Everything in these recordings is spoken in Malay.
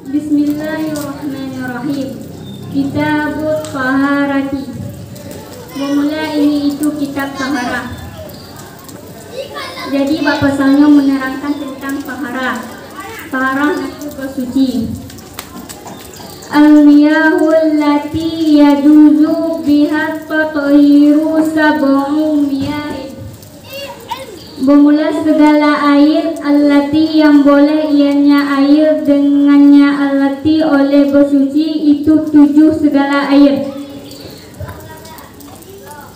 Bismillahirrahmanirrahim. Kitabut Taharati. Bermula ini itu kitab taharah. Jadi bab pasalnya menerangkan tentang taharah. Taharah itu bersuci. Al-miyahul lati yajuzu biha tathiru sab'u miyahin. Bermula segala air allati yang boleh ianya air dengannya allati oleh bersuci itu 7 segala air.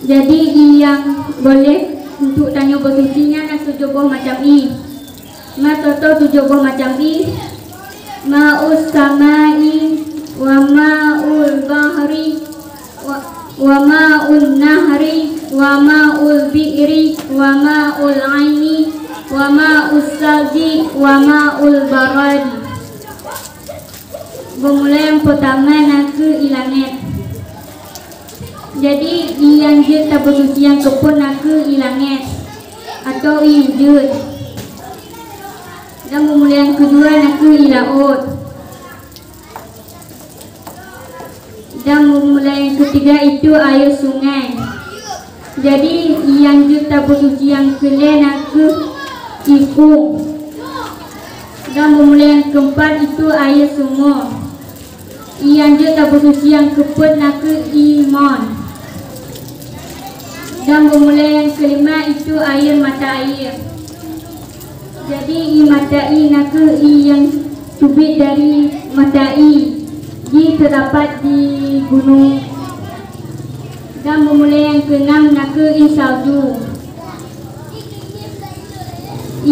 Jadi yang boleh untuk tanya bersucinya nak 7 macam i. Ma toto 7 macam i. Ma'us samai wa ma'ul bahri wa ma'ul nahri wa ma'ul bi'ri wa ma'ul aini wa ma'ul salji wa ma'ul baradi. Bermula yang pertama nak ke ilangit. Jadi yang je tak bersuci yang kepun nak ke ilangit atau iujud. Dan bermula yang kedua nak ke ilaut. Dan memulai yang ketiga itu air sungai. Jadi yang juta bersuci yang kelih nak ke ikung. Dan memulai yang keempat itu air sumur. Yang juta bersuci yang keempat nak ke iman. Dan memulai yang kelima itu air mata air. Jadi mata air nak ke yang tubik dari mata air. Di terdapat di gunung. Dan memulai yang keenam nak ke salju.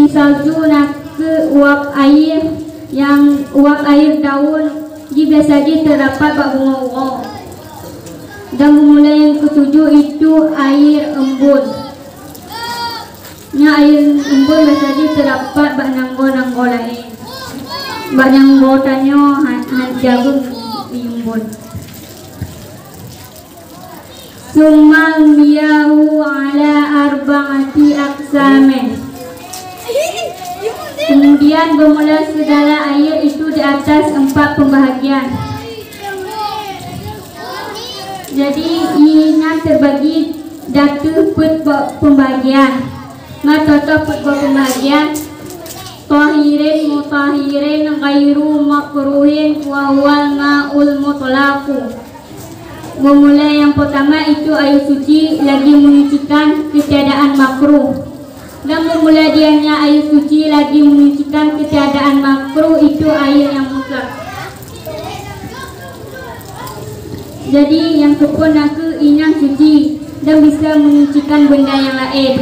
Salju nak ke uap air yang uap air daun. Di biasa di terdapat bak bunga-bunga. Dan memulai yang ketujuh itu air embun. Nya air embun biasa di terdapat bak nanggo-nanggo lain. Bak nanggo tanyo jagung imbun. Summal miyahu ala arba'ati aqsamin. Kemudian bermula segala air itu di atas 4 pembahagian. Jadi inya terbagi datu put pembahagian. Matoto put pembahagian. Tahirin mutahirin ghairu makruhin wa huwal ma'ul mutlaqu. Memulai yang pertama itu air suci lagi menyucikan ketiadaan makruh. Dan memulai dianya air suci lagi menyucikan ketiadaan makruh itu air yang mutlak. Jadi yang kepun aku inyang suci dan bisa menyucikan benda yang lain.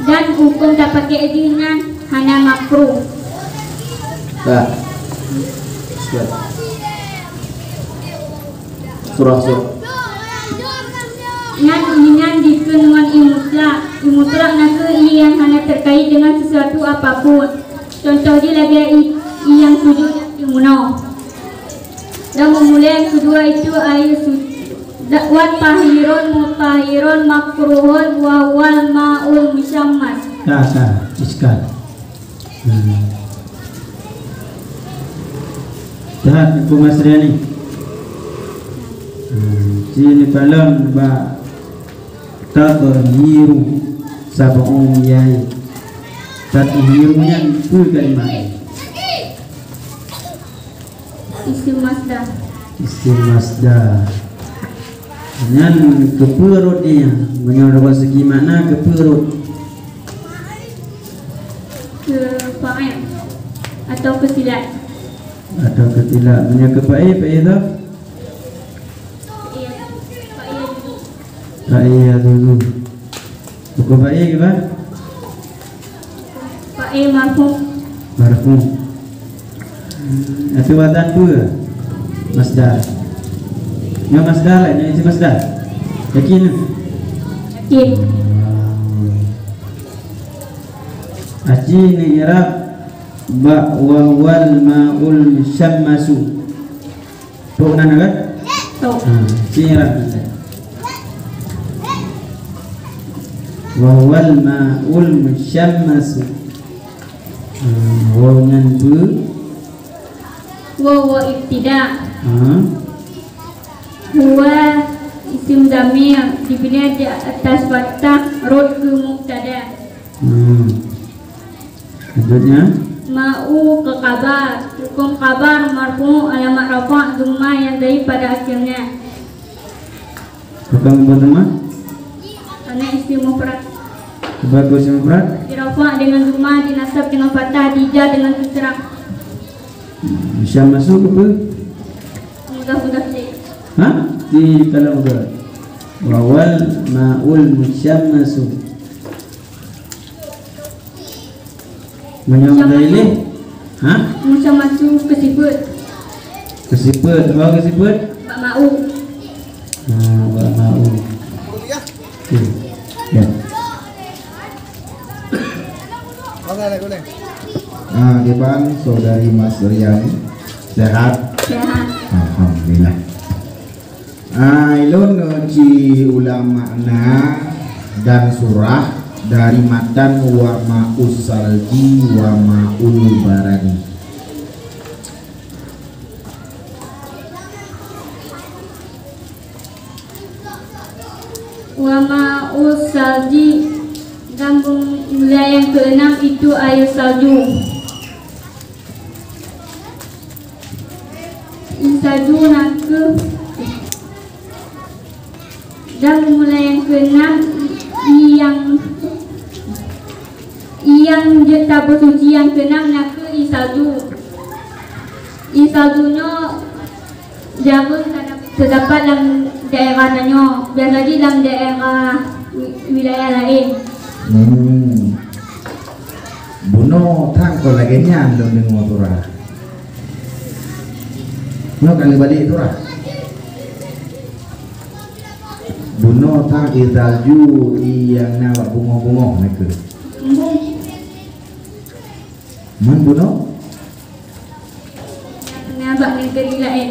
Dan hukum tak pakai izinnya hanya makruh. Tak. Surah. Yang dikenal imutlak nak yang hanya terkait dengan sesuatu apapun. Contoh dia lagi yang sujud imuno. Dan memulai yang kedua itu air suci. Wat tahirun mutahirun makruhun wa wal ma'ul musyammas. Sah, iskat. Tahan hukum asriya ni. Sini palam ba tathiru sab'u yai. Tathirunya itu kalimah. Isim masdar. Isim masdar. Dengan keperut dia, menurut segi makna keperut. Kefa'il atau kesilat. Atau ketidak, punya kepa'i dah. Fa'i dulu. Buku fa'i ke apa? Fa'i marfu. Marfu. Itu watan dua. Masdar. Yang masdar lah, yang isi masdar. Yakin? Yakin. Aji ni irab ba wa wal ma'ul syammasu. Tahu kan kan? Tahu. Ci irab kita. Wa wal ma'ul syammasu. Wa nyan bu wa ibtida. Hmm. Huwa isim damir dibina di atas fathah rod ke mubtada. Selanjutnya Ma'u ke kabar. Hukum kabar marfu alamat rafa' dhamma yang dari pada akhirnya. hukum pertama Karena isim mufrad. bagus yang berat. Dirafa' dengan dhamma, dinasab dengan fathah, dija dengan kisrah. Bisa masuk ke Mudah-mudah saja. hah? Di kalau berat. Wawal ma'ul musyammasu. Menyamadaili. Hah? Macam masuk ke sifat Kesiput. Apa kesiput? Pak Ma'u. Wa ma'ul. Okey. Ya. Depan saudari Mas Riani sehat, Sehat. alhamdulillah. Ilun ngaji ulama dan surah dari matan wa ma'us salji wa ma'ul barani. Wa ma'us salji. Gambung wilayah yang keenam itu air salju. Salju nake. Dan mulai yang keenam yang tabur suci yang keenam nake isalju. Isaljunya jarang terdapat dalam daerah Nanyo, biasa di dalam daerah wilayah lain. Buno thang koleganya dong dengan turah. No kali balik turah. Buno thang isalju yang nawa bungo-bungo mereka. Man buno? Nabak negeri lain.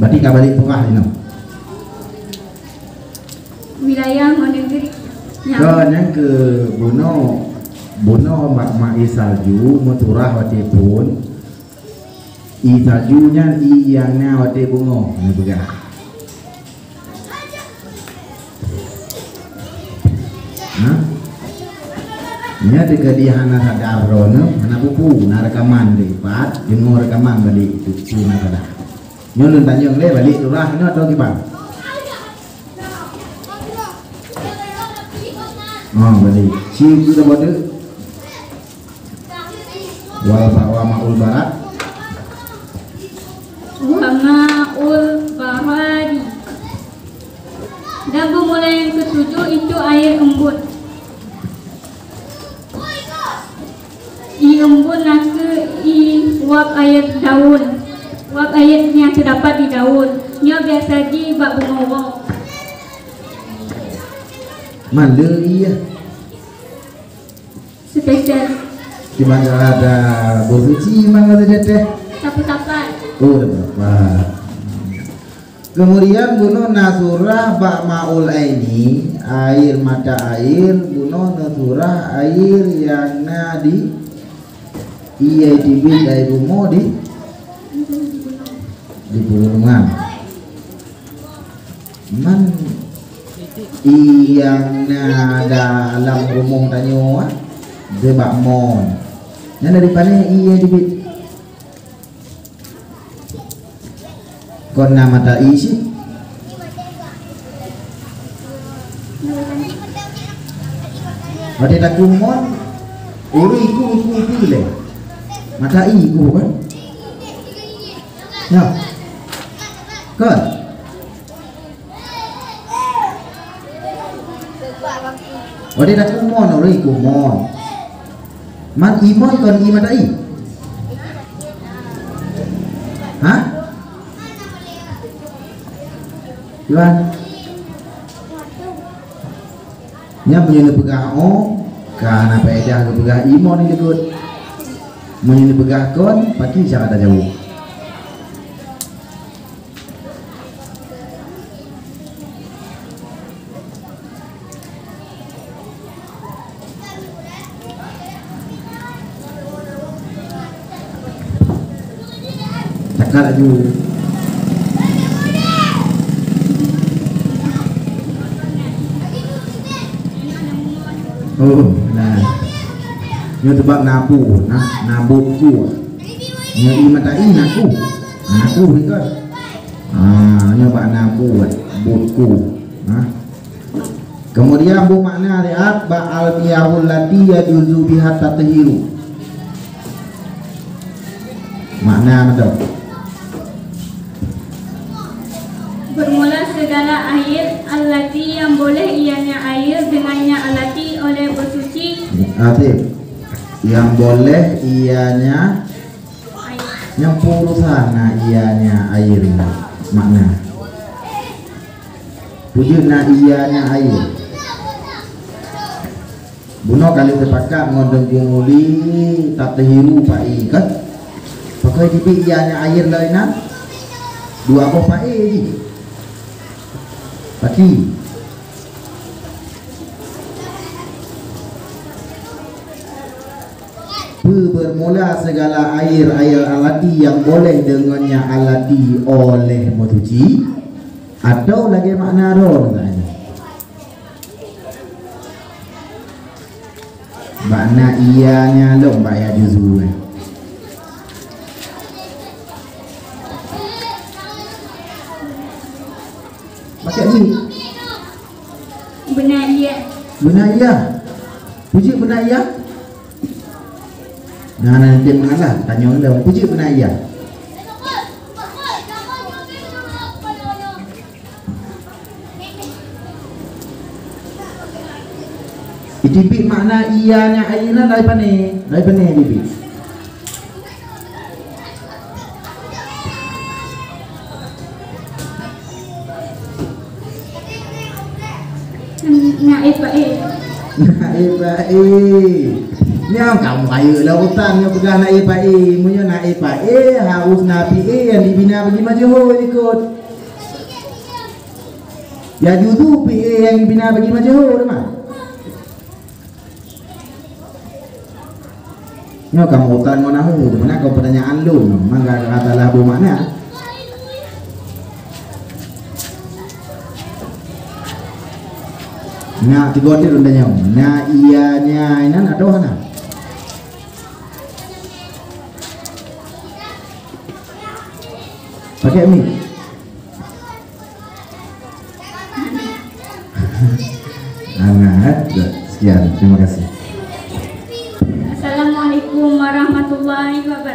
Berarti kau balik turah ini. Wilayah negeri. Yang ke Buno mak isalju muturah wate pun isaljunya iyangnya wate bungo ini begah. Nah, ini ada kedihan ada arrono, mana buku, na rekaman lipat, jengo rekaman balik itu na kada. Nyolong tanya le balik turah ini atau gimana? Balik. Si sudah bodoh. Wa ma'ul barat. Wa ma'ul baradi. Dan mulai yang ketujuh itu air embun. I embun nake wap air daun. Wap air yang terdapat di daun. Nya biasa di bak bunga. Mana iya? Spesial. Di mana ada bosuci mana saja teh? Tapat-tapat. Oh, ada berapa? Kemudian buno nasurah bak maul ini air mata air buno nasurah air yang nadi iya dibit air bumo di gunungan. Man yang dalam rumong tanyo de bak mon. Yang dari mana iya dibit? Kon nama tak isi. Pada tak kumon, iku le. Mata iku kan? Ya. Kan? Pada tak kumon, iku mon. Man imon kon i mata i. Hah? Iwan. Nya punya pegah o, karena pedah ke pegah imon ini ikut. Punya pegah kon, pasti jangan ada jauh. cakap laju. Oh, nah. Nyo tebak nabu, nabuku. Nyo imatai naku. Naku kan. Nyo bak nabu, buku. Kemudian bu makna lihat ba al-miyahul lati yajuzu biha tathiru. Makna betul. Bermula segala air allati yang boleh ianya air dengannya allati oleh bersuci. Arti yang boleh ianya yang purusana ianya air ini. Makna wujudna ianya air. Buno kali sepakat ngodeng gumuli tathiru pai kan. Pakai tipi ianya air lainnya. Dua apa pai ni? Pati bermula segala air alati yang boleh dengannya alati oleh bersuci. Atau lagi makna roh makna ianya lo bayar juzu pakai ni benar iya puji benar iya. Nah nanti mengalah tanya orang puji benar iya. Itipik makna ianya aina dari pane tipik. Naib baik. Naib baik. Nyam kamu ayo lautan yang pegang naib baik. Punya naib baik harus nabi yang dibina bagi majhul ikut. Ya juzu PA yang dibina bagi majhul mah. Nyo kamu utan mau nahu, mana kau pertanyaan lu, mangga kata labu mana? Nah, tiga dia rundanya. Nah, ianya ini ada mana? Pakai mi. Hangat. Sekian, terima kasih. Assalamualaikum warahmatullahi wabarakatuh.